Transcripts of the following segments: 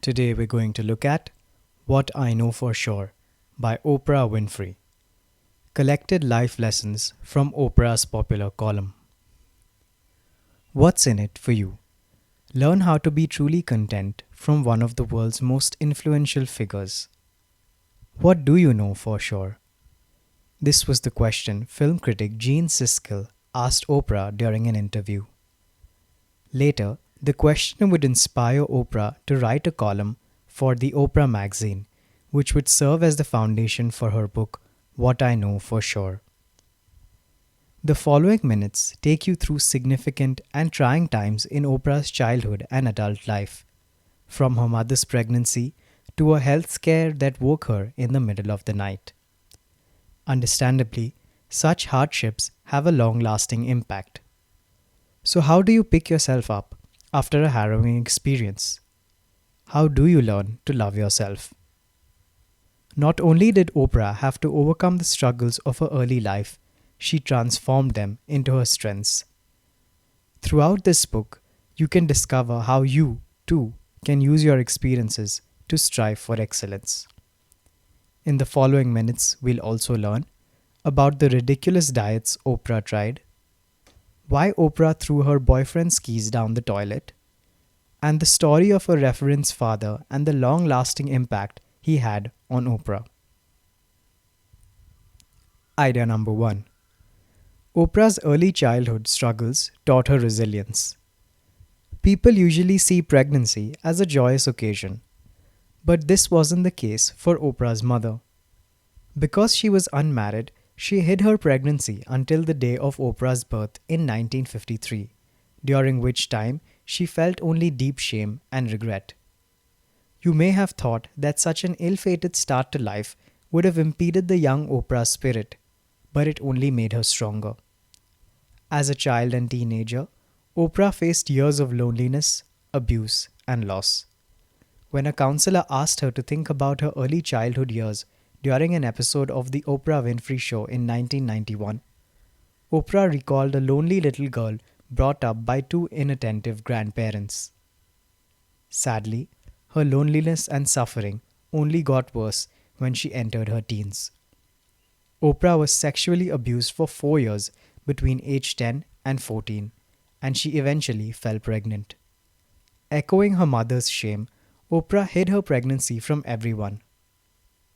Today we're going to look at What I Know for Sure by Oprah Winfrey. Collected life lessons from Oprah's popular column. What's in it for you? Learn how to be truly content from one of the world's most influential figures. What do you know for sure? This was the question film critic Gene Siskel asked Oprah during an interview. Later, the question would inspire Oprah to write a column for the Oprah magazine, which would serve as the foundation for her book, What I Know for Sure. The following minutes take you through significant and trying times in Oprah's childhood and adult life, from her mother's pregnancy to a health scare that woke her in the middle of the night. Understandably, such hardships have a long-lasting impact. So how do you pick yourself up after a harrowing experience? How do you learn to love yourself? Not only did Oprah have to overcome the struggles of her early life, she transformed them into her strengths. Throughout this book, you can discover how you, too, can use your experiences to strive for excellence. In the following minutes, we'll also learn about the ridiculous diets Oprah tried, why Oprah threw her boyfriend's keys down the toilet, and the story of a reference father and the long-lasting impact he had on Oprah. Idea number 1. Oprah's early childhood struggles taught her resilience. People usually see pregnancy as a joyous occasion, but this wasn't the case for Oprah's mother. Because she was unmarried, she hid her pregnancy until the day of Oprah's birth in 1953, during which time she felt only deep shame and regret. You may have thought that such an ill-fated start to life would have impeded the young Oprah's spirit, but it only made her stronger. As a child and teenager, Oprah faced years of loneliness, abuse, and loss. When a counselor asked her to think about her early childhood years during an episode of the Oprah Winfrey Show in 1991, Oprah recalled a lonely little girl brought up by two inattentive grandparents. Sadly, her loneliness and suffering only got worse when she entered her teens. Oprah was sexually abused for 4 years between age 10 and 14, and she eventually fell pregnant. Echoing her mother's shame, Oprah hid her pregnancy from everyone.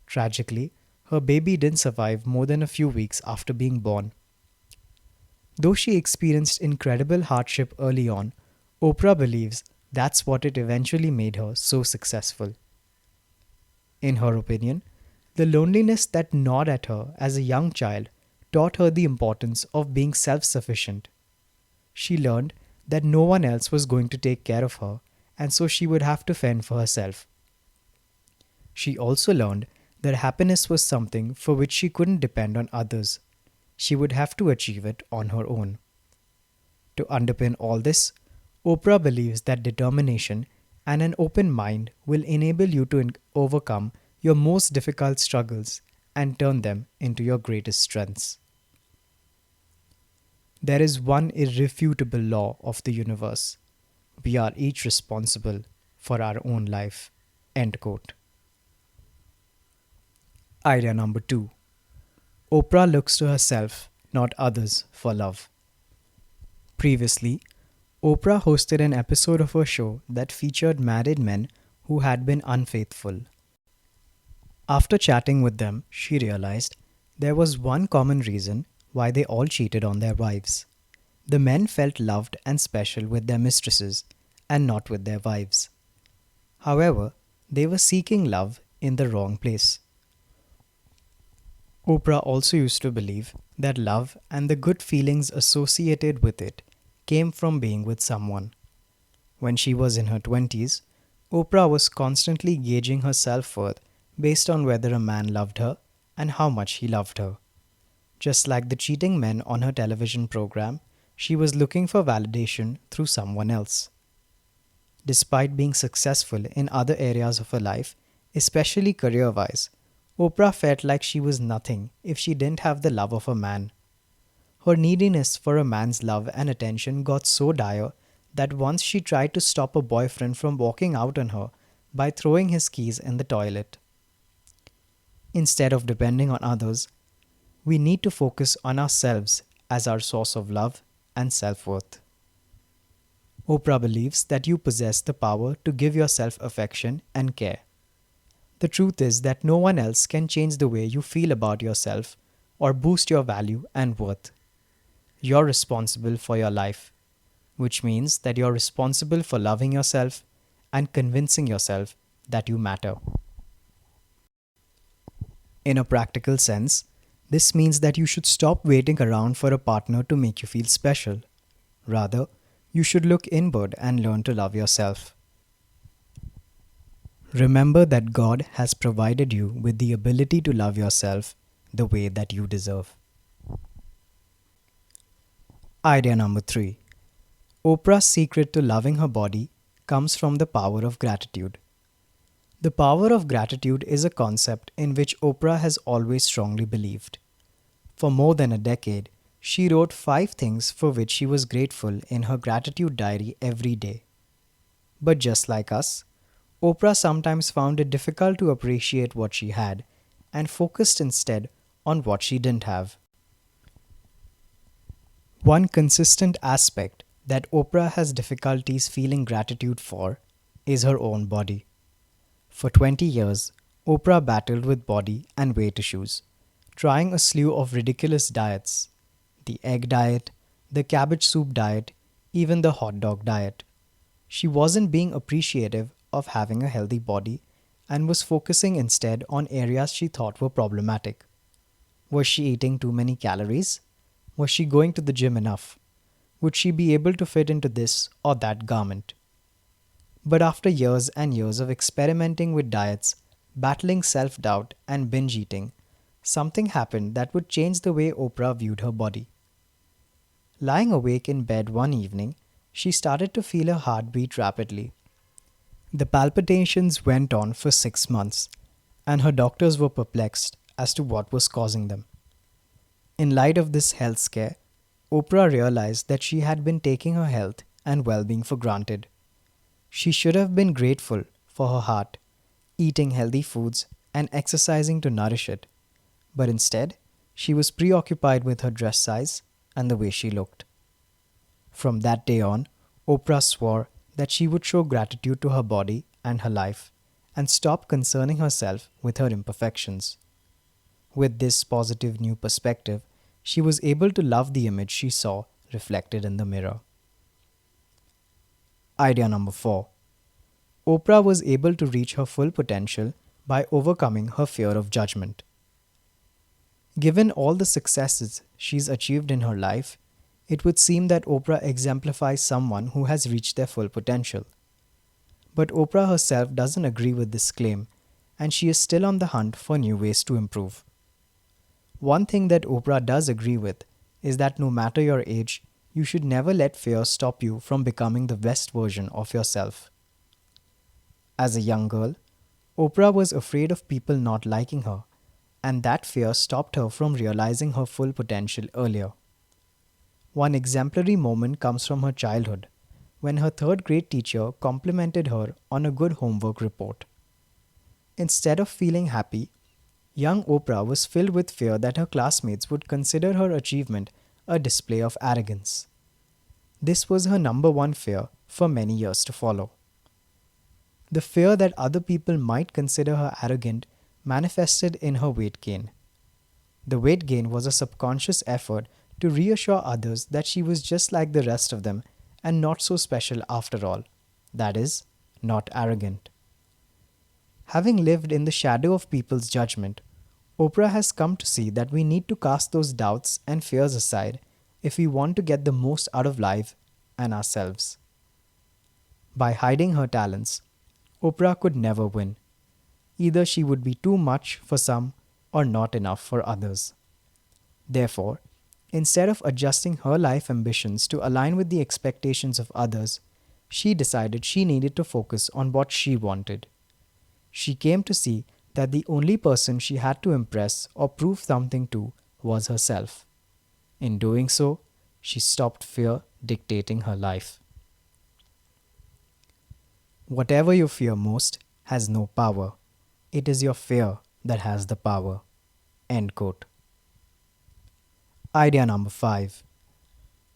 Tragically, her baby didn't survive more than a few weeks after being born. Though she experienced incredible hardship early on, Oprah believes that's what it eventually made her so successful. In her opinion, the loneliness that gnawed at her as a young child taught her the importance of being self-sufficient. She learned that no one else was going to take care of her, and so she would have to fend for herself. She also learned that happiness was something for which she couldn't depend on others. She would have to achieve it on her own. To underpin all this, Oprah believes that determination and an open mind will enable you to overcome your most difficult struggles and turn them into your greatest strengths. There is one irrefutable law of the universe. We are each responsible for our own life. End quote. Idea number 2. Oprah looks to herself, not others, for love. Previously, Oprah hosted an episode of her show that featured married men who had been unfaithful. After chatting with them, she realized there was one common reason why they all cheated on their wives. The men felt loved and special with their mistresses and not with their wives. However, they were seeking love in the wrong place. Oprah also used to believe that love and the good feelings associated with it came from being with someone. When she was in her 20s, Oprah was constantly gauging her self-worth based on whether a man loved her and how much he loved her. Just like the cheating men on her television program, she was looking for validation through someone else. Despite being successful in other areas of her life, especially career-wise, Oprah felt like she was nothing if she didn't have the love of a man. Her neediness for a man's love and attention got so dire that once she tried to stop a boyfriend from walking out on her by throwing his keys in the toilet. Instead of depending on others, we need to focus on ourselves as our source of love and self-worth. Oprah believes that you possess the power to give yourself affection and care. The truth is that no one else can change the way you feel about yourself or boost your value and worth. You're responsible for your life, which means that you're responsible for loving yourself and convincing yourself that you matter. In a practical sense, this means that you should stop waiting around for a partner to make you feel special. Rather, you should look inward and learn to love yourself. Remember that God has provided you with the ability to love yourself the way that you deserve. Idea number 3. Oprah's secret to loving her body comes from the power of gratitude. The power of gratitude is a concept in which Oprah has always strongly believed. For more than a decade, she wrote 5 things for which she was grateful in her gratitude diary every day. But just like us, Oprah sometimes found it difficult to appreciate what she had and focused instead on what she didn't have. One consistent aspect that Oprah has difficulties feeling gratitude for is her own body. For 20 years, Oprah battled with body and weight issues, trying a slew of ridiculous diets: the egg diet, the cabbage soup diet, even the hot dog diet. She wasn't being appreciative of having a healthy body and was focusing instead on areas she thought were problematic. Was she eating too many calories? Was she going to the gym enough? Would she be able to fit into this or that garment? But after years and years of experimenting with diets, battling self-doubt and binge eating, something happened that would change the way Oprah viewed her body. Lying awake in bed one evening, she started to feel her heart beat rapidly. The palpitations went on for 6 months, and her doctors were perplexed as to what was causing them. In light of this health scare, Oprah realized that she had been taking her health and well-being for granted. She should have been grateful for her heart, eating healthy foods and exercising to nourish it. But instead, she was preoccupied with her dress size and the way she looked. From that day on, Oprah swore that she would show gratitude to her body and her life and stop concerning herself with her imperfections. With this positive new perspective, she was able to love the image she saw reflected in the mirror. Idea number 4. Oprah was able to reach her full potential by overcoming her fear of judgment. Given all the successes she's achieved in her life, it would seem that Oprah exemplifies someone who has reached their full potential. But Oprah herself doesn't agree with this claim, and she is still on the hunt for new ways to improve. One thing that Oprah does agree with is that no matter your age, you should never let fear stop you from becoming the best version of yourself. As a young girl, Oprah was afraid of people not liking her, and that fear stopped her from realizing her full potential earlier. One exemplary moment comes from her childhood, when her 3rd grade teacher complimented her on a good homework report. Instead of feeling happy, young Oprah was filled with fear that her classmates would consider her achievement a display of arrogance. This was her number one fear for many years to follow. The fear that other people might consider her arrogant manifested in her weight gain. The weight gain was a subconscious effort to reassure others that she was just like the rest of them and not so special after all. That is, not arrogant. Having lived in the shadow of people's judgment, Oprah has come to see that we need to cast those doubts and fears aside if we want to get the most out of life and ourselves. By hiding her talents, Oprah could never win. Either she would be too much for some or not enough for others. Therefore, instead of adjusting her life ambitions to align with the expectations of others, she decided she needed to focus on what she wanted. She came to see that the only person she had to impress or prove something to was herself. In doing so, she stopped fear dictating her life. Whatever you fear most has no power. It is your fear that has the power. End quote. Idea number 5.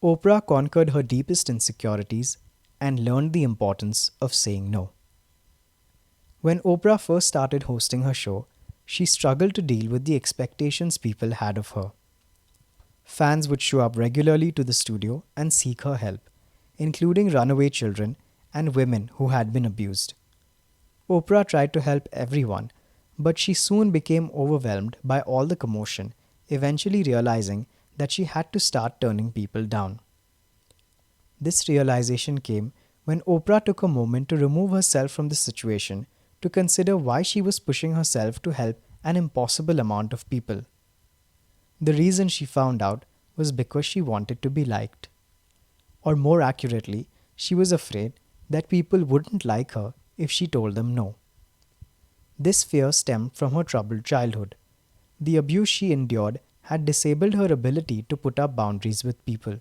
Oprah conquered her deepest insecurities and learned the importance of saying no. When Oprah first started hosting her show, she struggled to deal with the expectations people had of her. Fans would show up regularly to the studio and seek her help, including runaway children and women who had been abused. Oprah tried to help everyone, but she soon became overwhelmed by all the commotion, eventually realizing that she had to start turning people down. This realization came when Oprah took a moment to remove herself from the situation to consider why she was pushing herself to help an impossible amount of people. The reason she found out was because she wanted to be liked. Or more accurately, she was afraid that people wouldn't like her if she told them no. This fear stemmed from her troubled childhood. The abuse she endured had disabled her ability to put up boundaries with people.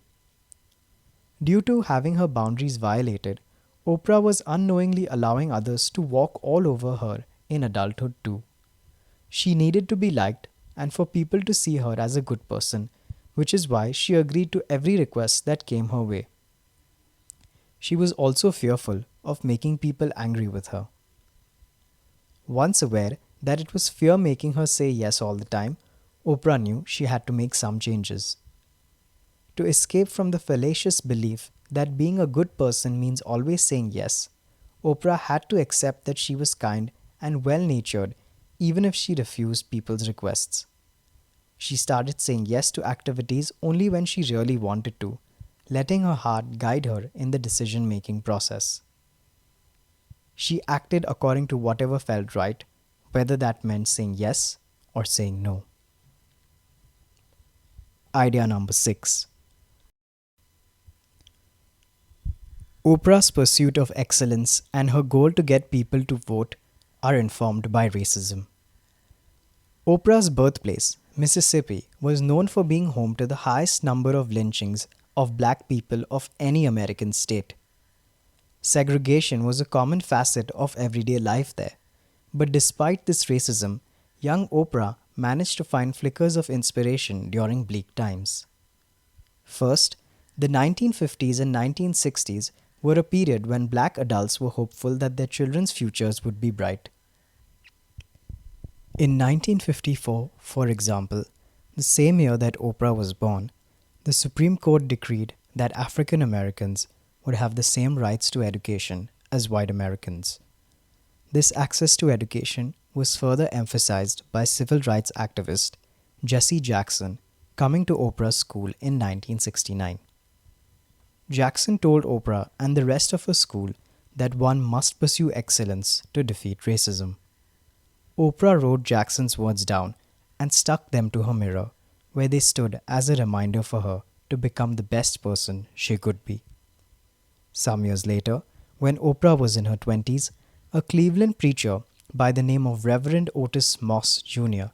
Due to having her boundaries violated, Oprah was unknowingly allowing others to walk all over her in adulthood too. She needed to be liked and for people to see her as a good person, which is why she agreed to every request that came her way. She was also fearful of making people angry with her. Once aware that it was fear making her say yes all the time, Oprah knew she had to make some changes. To escape from the fallacious belief that being a good person means always saying yes, Oprah had to accept that she was kind and well-natured even if she refused people's requests. She started saying yes to activities only when she really wanted to, letting her heart guide her in the decision-making process. She acted according to whatever felt right, whether that meant saying yes or saying no. Idea number 6. Oprah's pursuit of excellence and her goal to get people to vote are informed by racism. Oprah's birthplace, Mississippi, was known for being home to the highest number of lynchings of black people of any American state. Segregation was a common facet of everyday life there, but despite this racism, young Oprah managed to find flickers of inspiration during bleak times. First, the 1950s and 1960s were a period when black adults were hopeful that their children's futures would be bright. In 1954, for example, the same year that Oprah was born, the Supreme Court decreed that African Americans would have the same rights to education as white Americans. This access to education was further emphasized by civil rights activist Jesse Jackson coming to Oprah's school in 1969. Jackson told Oprah and the rest of her school that one must pursue excellence to defeat racism. Oprah wrote Jackson's words down and stuck them to her mirror, where they stood as a reminder for her to become the best person she could be. Some years later, when Oprah was in her 20s, a Cleveland preacher by the name of Reverend Otis Moss Jr.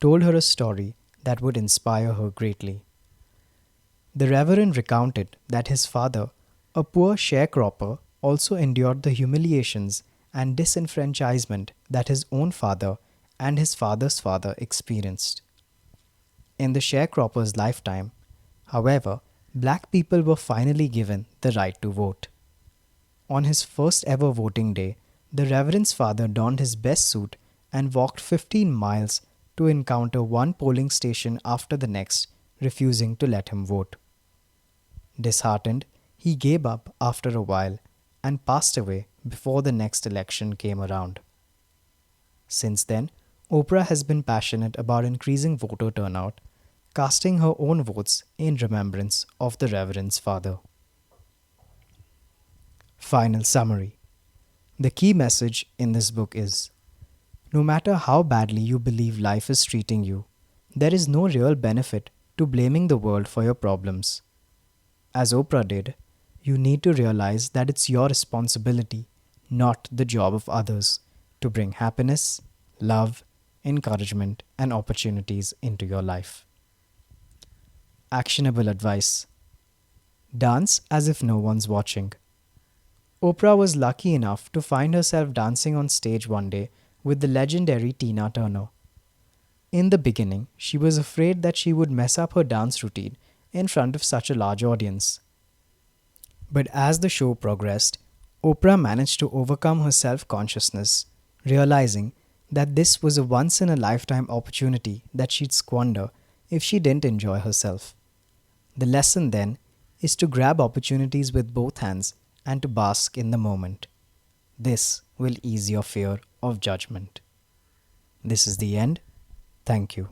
told her a story that would inspire her greatly. The Reverend recounted that his father, a poor sharecropper, also endured the humiliations and disenfranchisement that his own father and his father's father experienced. In the sharecropper's lifetime, however, black people were finally given the right to vote. On his first ever voting day, the Reverend's father donned his best suit and walked 15 miles to encounter one polling station after the next, refusing to let him vote. Disheartened, he gave up after a while and passed away before the next election came around. Since then, Oprah has been passionate about increasing voter turnout, casting her own votes in remembrance of the Reverend's father. Final summary. The key message in this book is, no matter how badly you believe life is treating you, there is no real benefit to blaming the world for your problems. As Oprah did, you need to realize that it's your responsibility, not the job of others, to bring happiness, love, encouragement, and opportunities into your life. Actionable advice. Dance as if no one's watching. Oprah was lucky enough to find herself dancing on stage one day with the legendary Tina Turner. In the beginning, she was afraid that she would mess up her dance routine in front of such a large audience. But as the show progressed, Oprah managed to overcome her self consciousness, realizing that this was a once in a lifetime opportunity that she'd squander if she didn't enjoy herself. The lesson then is to grab opportunities with both hands and to bask in the moment. This will ease your fear of judgment. This is the end. Thank you.